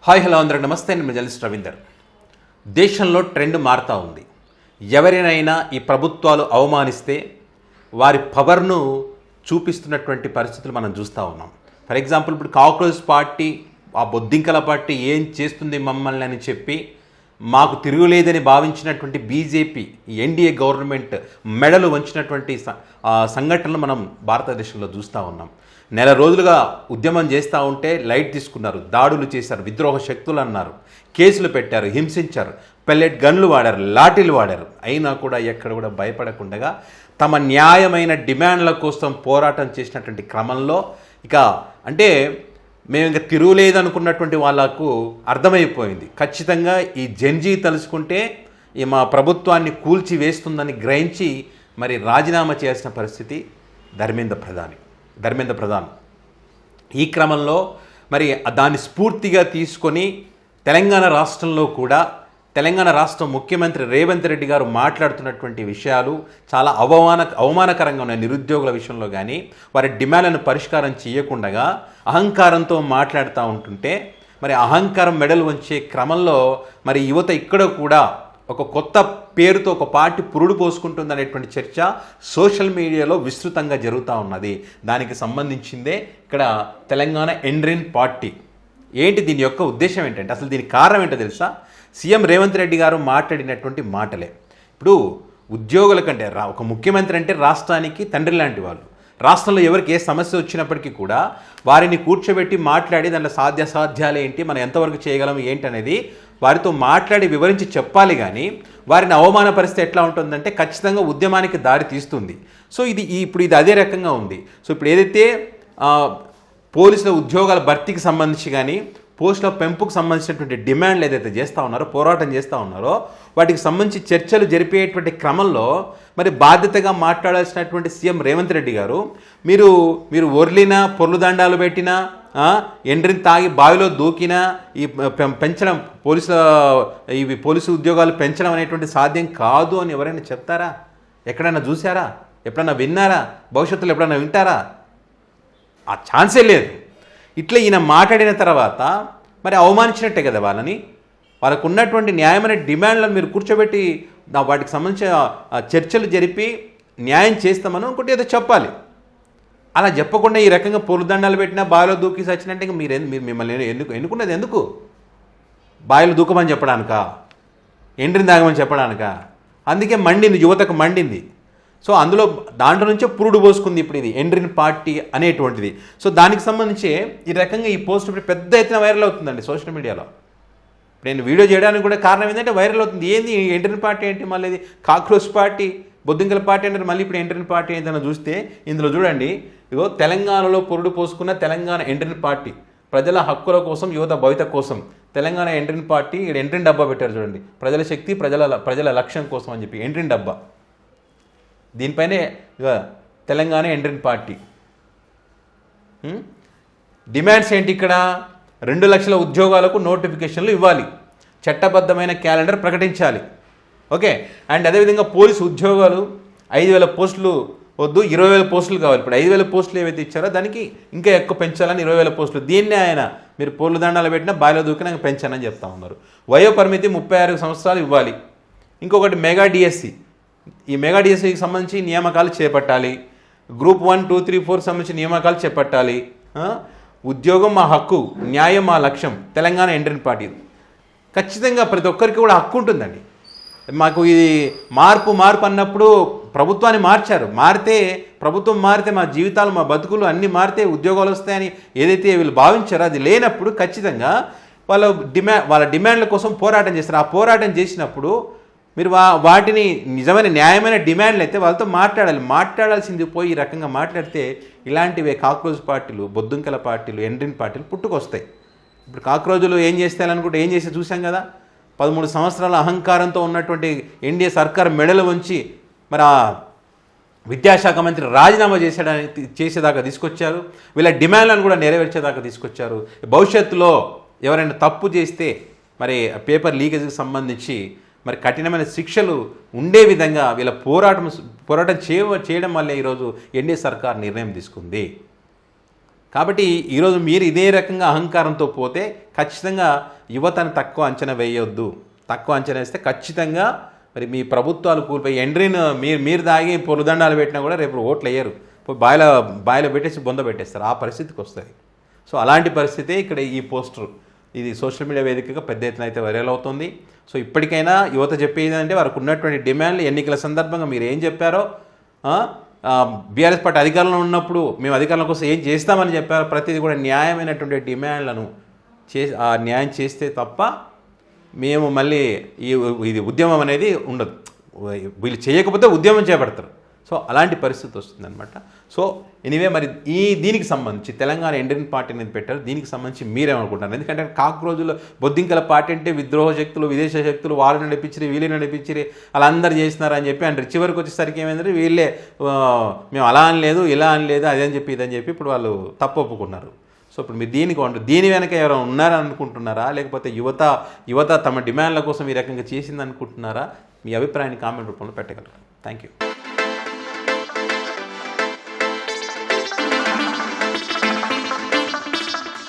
Hi hello అందరూ నమస్తే. నేను జర్నలిస్ట్ రవీందర్. దేశంలో ట్రెండ్ మారుతూ ఉంది. ఎవరినైనా ఈ ప్రభుత్వాలు అవమానిస్తే వారి పవర్ను చూపిస్తున్నటువంటి పరిస్థితులు మనం చూస్తూ ఉన్నాం. ఫర్ ఎగ్జాంపుల్ ఇప్పుడు కాక్రోచ్ పార్టీ, ఆ బొద్దింకల పార్టీ ఏం చేస్తుంది మమ్మల్ని అని చెప్పి మాకు తిరుగులేదని భావించినటువంటి బీజేపీ, ఎన్డీఏ గవర్నమెంట్ మెడలు వంచినటువంటి సంఘటనలు మనం భారతదేశంలో చూస్తూ ఉన్నాం. నెల రోజులుగా ఉద్యమం చేస్తూ ఉంటే లైట్ తీసుకున్నారు, దాడులు చేశారు, విద్రోహ శక్తులు అన్నారు, కేసులు పెట్టారు, హింసించారు, పెల్లెట్ గన్లు వాడారు, లాఠీలు వాడారు. అయినా కూడా ఎక్కడ కూడా భయపడకుండా తమ న్యాయమైన డిమాండ్ల కోసం పోరాటం చేసినటువంటి క్రమంలో ఇక అంటే మేము ఇంకా తిరుగులేదనుకున్నటువంటి వాళ్ళకు అర్థమైపోయింది, ఖచ్చితంగా ఈ జెన్జీ తలుచుకుంటే ఈ మా ప్రభుత్వాన్ని కూల్చి వేస్తుందని గ్రహించి మరి రాజీనామా చేయాల్సిన పరిస్థితి ధర్మేంద్ర ప్రధాన్. ఈ క్రమంలో మరి దాన్ని స్ఫూర్తిగా తీసుకొని తెలంగాణ రాష్ట్రంలో కూడా తెలంగాణ రాష్ట్ర ముఖ్యమంత్రి రేవంత్ రెడ్డి గారు మాట్లాడుతున్నటువంటి విషయాలు చాలా అవమానకరంగా ఉన్నాయి. నిరుద్యోగుల విషయంలో కానీ వారి డిమాండ్లను పరిష్కారం చేయకుండా అహంకారంతో మాట్లాడుతూ ఉంటుంటే మరి అహంకారం మెడలు వంచే క్రమంలో మరి యువత ఇక్కడ కూడా ఒక కొత్త పేరుతో ఒక పార్టీ పురుడు పోసుకుంటుందనేటువంటి చర్చ సోషల్ మీడియాలో విస్తృతంగా జరుగుతూ ఉన్నది. దానికి సంబంధించిందే ఇక్కడ తెలంగాణ ఎండ్రిన్ పార్టీ. ఏంటి దీని యొక్క ఉద్దేశం ఏంటంటే, అసలు దీనికి కారణం ఏంటో తెలుసా? సీఎం రేవంత్ రెడ్డి గారు మాట్లాడినటువంటి మాటలే. ఇప్పుడు ఉద్యోగుల కంటే ఒక ముఖ్యమంత్రి అంటే రాష్ట్రానికి తండ్రి లాంటి వాళ్ళు. రాష్ట్రంలో ఎవరికి ఏ సమస్య వచ్చినప్పటికీ కూడా వారిని కూర్చోబెట్టి మాట్లాడి దాంట్లో సాధ్యాలు ఏంటి, మనం ఎంతవరకు చేయగలం ఏంటి అనేది వారితో మాట్లాడి వివరించి చెప్పాలి. కానీ వారిని అవమానపరిస్తే ఎట్లా ఉంటుందంటే ఖచ్చితంగా ఉద్యమానికి దారి తీస్తుంది. సో ఇప్పుడు ఇది అదే రకంగా ఉంది. సో ఇప్పుడు ఏదైతే పోలీసుల ఉద్యోగాల భర్తీకి సంబంధించి కానీ పోస్టుల పెంపుకు సంబంధించినటువంటి డిమాండ్లు ఏదైతే చేస్తూ ఉన్నారో, పోరాటం చేస్తూ ఉన్నారో, వాటికి సంబంధించి చర్చలు జరిపేటువంటి క్రమంలో మరి బాధ్యతగా మాట్లాడాల్సినటువంటి సీఎం రేవంత్ రెడ్డి గారు మీరు ఒర్లినా, పొర్లు దండాలు పెట్టినా, ఎండ్రిని తాగి బావిలో దూకినా ఈ పెంచడం పోలీసు ఉద్యోగాలు పెంచడం అనేటువంటి సాధ్యం కాదు అని ఎవరైనా చెప్తారా? ఎక్కడైనా చూసారా? ఎప్పుడన్నా విన్నారా? భవిష్యత్తులో ఎప్పుడన్నా వింటారా? ఆ ఛాన్సే లేదు. ఇట్లా ఈయన మాట్లాడిన తర్వాత మరి అవమానించినట్టే కదా వాళ్ళకు ఉన్నటువంటి న్యాయమైన డిమాండ్లను మీరు కూర్చోబెట్టి వాటికి సంబంధించిన చర్చలు జరిపి న్యాయం చేస్తామని అనుకుంటే ఏదో చెప్పాలి. అలా చెప్పకుండా ఈ రకంగా పొరుదండాలు పెట్టినా బావిలో దూకి సచ్చినట్టే మిమ్మల్ని ఎన్నుకున్నది ఎందుకు? బావిలో దూకమని చెప్పడానికా? ఎండ్రిని తాగమని చెప్పడానికా? అందుకే మండింది, యువతకు మండింది. సో దాంట్లో నుంచే పురుడు పోసుకుంది ఇప్పుడు ఇది ఎండ్రిన్ పార్టీ అనేటువంటిది. సో దానికి సంబంధించి ఈ రకంగా ఈ పోస్ట్ ఇప్పుడు పెద్ద ఎత్తున వైరల్ అవుతుందండి సోషల్ మీడియాలో. ఇప్పుడు నేను వీడియో చేయడానికి కూడా కారణం ఏంటంటే వైరల్ అవుతుంది. ఏంది ఎండ్రిన్ పార్టీ ఏంటి, మళ్ళీ ఇది కాక్రోచ్ పార్టీ, బొద్దింకల పార్టీ అంటే మళ్ళీ ఇప్పుడు ఎండ్రిన్ పార్టీ ఏంటని చూస్తే ఇందులో చూడండి, ఇగో తెలంగాణలో పురుడు పోసుకున్న తెలంగాణ ఎండ్రిన్ పార్టీ, ప్రజల హక్కుల కోసం, యువత భవిత కోసం తెలంగాణ ఎండ్రిన్ పార్టీ. ఇక్కడ ఎండ్రిన్ డబ్బా పెట్టారు చూడండి, ప్రజల శక్తి ప్రజల లక్ష్యం కోసం అని చెప్పి ఎండ్రిన్ డబ్బా. దీనిపైనే తెలంగాణ ఎండ్రిన్ పార్టీ డిమాండ్స్ ఏంటి? ఇక్కడ 2 లక్షల ఉద్యోగాలకు నోటిఫికేషన్లు ఇవ్వాలి, చట్టబద్ధమైన క్యాలెండర్ ప్రకటించాలి. ఓకే. అండ్ అదేవిధంగా పోలీసు ఉద్యోగాలు 5,000 పోస్టులు వద్దు, 20,000 పోస్టులు కావాలి. ఇప్పుడు 5,000 పోస్టులు ఏవైతే ఇచ్చారో దానికి ఇంకా ఎక్కువ పెంచాలని 20,000 పోస్టులు. దీన్నే ఆయన మీరు పోర్లు దండాలు పెట్టినా బాయిలో దూకినా పెంచానని చెప్తా ఉన్నారు. వయో పరిమితి 36 సంవత్సరాలు ఇవ్వాలి. ఇంకొకటి మెగా డిఎస్సి, ఈ మెగా డిఎస్సికి సంబంధించి నియామకాలు చేపట్టాలి. గ్రూప్ 1, 2, 3, 4 సంబంధించి నియామకాలు చేపట్టాలి. ఉద్యోగం మా హక్కు, న్యాయం మా లక్ష్యం, తెలంగాణ ఎండ్రిన్ పార్టీ. ఖచ్చితంగా ప్రతి ఒక్కరికి కూడా హక్కు ఉంటుందండి. మాకు ఇది మార్పు అన్నప్పుడు ప్రభుత్వాన్ని ప్రభుత్వం మారితే మా జీవితాలు, మా బతుకులు అన్నీ మారితే ఉద్యోగాలు వస్తాయని ఏదైతే వీళ్ళు భావించారో అది లేనప్పుడు ఖచ్చితంగా వాళ్ళ డిమాండ్ల కోసం పోరాటం చేస్తారు. ఆ పోరాటం చేసినప్పుడు మీరు వాటిని నిజమైన న్యాయమైన డిమాండ్లు అయితే వాళ్ళతో మాట్లాడాల్సింది పోయి ఈ రకంగా మాట్లాడితే ఇలాంటివే కాక్రోచ్ పార్టీలు, బొద్దుంకల పార్టీలు, ఎండ్రిన్ పార్టీలు పుట్టుకొస్తాయి. ఇప్పుడు కాక్రోజులు ఏం చేస్తాయనుకుంటే ఏం చేస్తే చూసాం కదా. 13 సంవత్సరాల అహంకారంతో ఉన్నటువంటి ఎన్డీఏ సర్కార్ మెడలు వంచి మరి ఆ విద్యాశాఖ మంత్రి రాజీనామా చేసేదాకా తీసుకొచ్చారు. వీళ్ళ డిమాండ్లను కూడా నెరవేర్చేదాకా తీసుకొచ్చారు. భవిష్యత్తులో ఎవరైనా తప్పు చేస్తే మరి పేపర్ లీకేజ్కి సంబంధించి మరి కఠినమైన శిక్షలు ఉండే విధంగా వీళ్ళ పోరాటం చేయడం వల్లే ఈరోజు ఎన్డీఏ సర్కార్ నిర్ణయం తీసుకుంది. కాబట్టి ఈరోజు మీరు ఇదే రకంగా అహంకారంతో పోతే ఖచ్చితంగా యువతను తక్కువ అంచనా వేయొద్దు. తక్కువ అంచనా వేస్తే ఖచ్చితంగా మరి మీ ప్రభుత్వాలు కూలిపోయి ఎండ్రీని మీరు దాగి పొలుదండాలు పెట్టినా కూడా రేపు ఓట్లు వేయరు, బాయిలో పెట్టేసి బొంద పెట్టేస్తారు. ఆ పరిస్థితికి వస్తుంది. సో అలాంటి పరిస్థితే ఇక్కడ ఈ పోస్టర్ ఇది సోషల్ మీడియా వేదికగా పెద్ద ఎత్తున అయితే వైరల్ అవుతుంది. సో ఇప్పటికైనా యువత చెప్పేది అంటే వారికి ఉన్నటువంటి డిమాండ్లు ఎన్నికల సందర్భంగా మీరు ఏం చెప్పారో, బీఆర్ఎస్ పార్టీ అధికారంలో ఉన్నప్పుడు మేము అధికారంలో కోసం ఏం చేస్తామని చెప్పారో ప్రతిదీ కూడా న్యాయమైనటువంటి డిమాండ్లను న్యాయం చేస్తే తప్ప మేము మళ్ళీ ఇది ఉద్యమం అనేది ఉండదు. వీళ్ళు చేయకపోతే ఉద్యమం చేపడతారు. సో అలాంటి పరిస్థితి వస్తుందన్నమాట. సో ఎనీవే మరి దీనికి సంబంధించి తెలంగాణ ఇండియన్ పార్టీ అనేది పెట్టారు. దీనికి సంబంధించి మీరేమనుకుంటారు? ఎందుకంటే కాక్రోజులు బొద్దింకల పార్టీ అంటే విద్రోహ శక్తులు, విదేశ శక్తులు వాళ్ళు నడిపించిరి, వీళ్ళు నడిపించిరి, అలా అందరు చేస్తున్నారని చెప్పి అంటే చివరికి వచ్చేసరికి ఏమైందంటే వీళ్ళే మేము అలా అని లేదు, ఇలా అని లేదు, అదని చెప్పి ఇదని చెప్పి ఇప్పుడు వాళ్ళు తప్పు ఒప్పుకున్నారు. సో ఇప్పుడు మీరు దీని వెనక ఎవరైనా ఉన్నారని అనుకుంటున్నారా, లేకపోతే యువత తమ డిమాండ్ల కోసం ఈ రకంగా చేసింది అనుకుంటున్నారా? మీ అభిప్రాయాన్ని కామెంట్ రూపంలో పెట్టగలరు. Thank you.